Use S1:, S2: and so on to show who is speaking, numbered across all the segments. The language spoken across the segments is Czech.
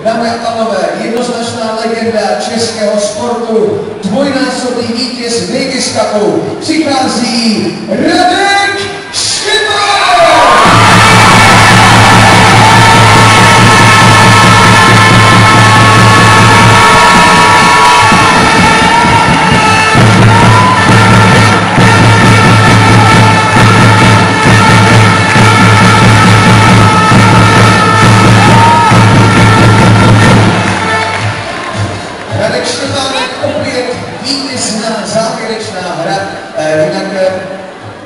S1: Dámy a pánové, jednoznačná legenda českého sportu, dvojnásobný vítěz Davis Cupu, přichází Radek Štěpán! Radek Štěpánek opět vítězná závěrečná hra, jinak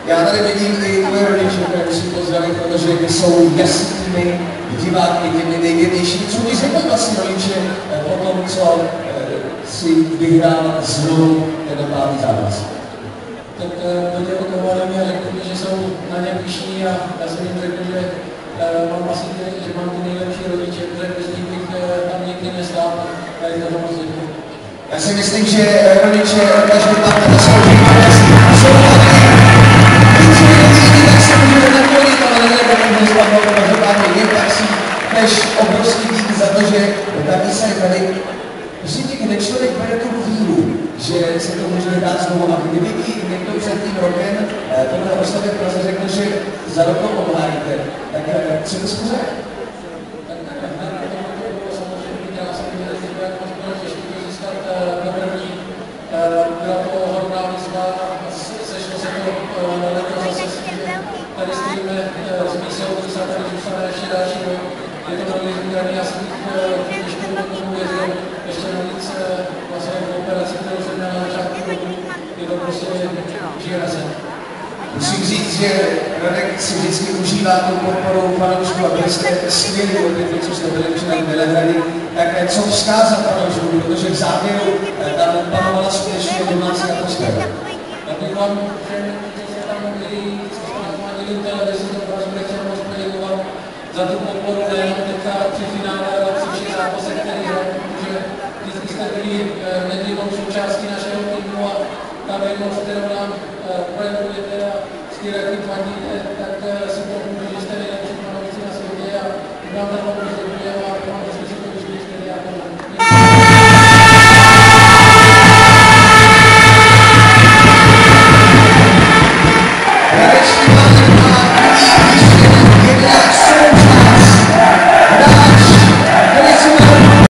S1: já tady vidím i tvoje rodiče, které musím pozdravit, protože jsou jasnými diváky, těmi nejvěrnějšími. Co mi řekl vlastně rodiče po tom, co si vyhrál znovu ten pátý zápas?
S2: Tak poděkovali mě a řekli mi, že jsou na ně pyšní a já jsem jim řekl, že mám ty nejlepší rodiče, protože bez nich bych tam nikdy nestál a je to moc děkuji.
S1: Já si myslím, že rodiče každý tam nezaslouží a jsou tady. Nicméně, tak se můžeme napolit, ale nebudu nezbavit, každopádně je tak si tež obrovský díky za to, že tady se tady prosím tě, kde člověk bere tu víru, že se to může dát znovu a kdyby ti někdo před tím rokem tohle oslavě v Praze řekl, že za rok to obhájíte, tak co to zkuze?
S2: Byla to hodná výzva, sešlo se to letos zase s tím, že tady stojíme s mísou, když se tady zůstane ještě další rok. Je to velmi zmíraný, já jsem ještě tomu věřil, ještě navíc vlastně v operaci, kterou jsem měl na začátku roku, je to prostě žije se.
S1: Musím říct, že Radek si vždycky užívá tu podporu fanoušků a byli jste skvělí od těch, co jste byli při Bělehrady. Tak co vzkázat fanouškům, protože v závěru tam panovala skutečně domácí atmosféra.
S2: Já bych vám všem, co se tam byli, co se tam viděli v televizi, to prostě chtěl moc poděkovat za tu podporu, nejenom teďka při finále, ale při všech zápasech, který hrál, protože vždycky jste byli nedílnou součástí našeho týmu a ta věrnost, kterou nám projevujete a s tím, jak fandíte, tak si to můžu, že jste nejlepší fanoušci na světě a vám tam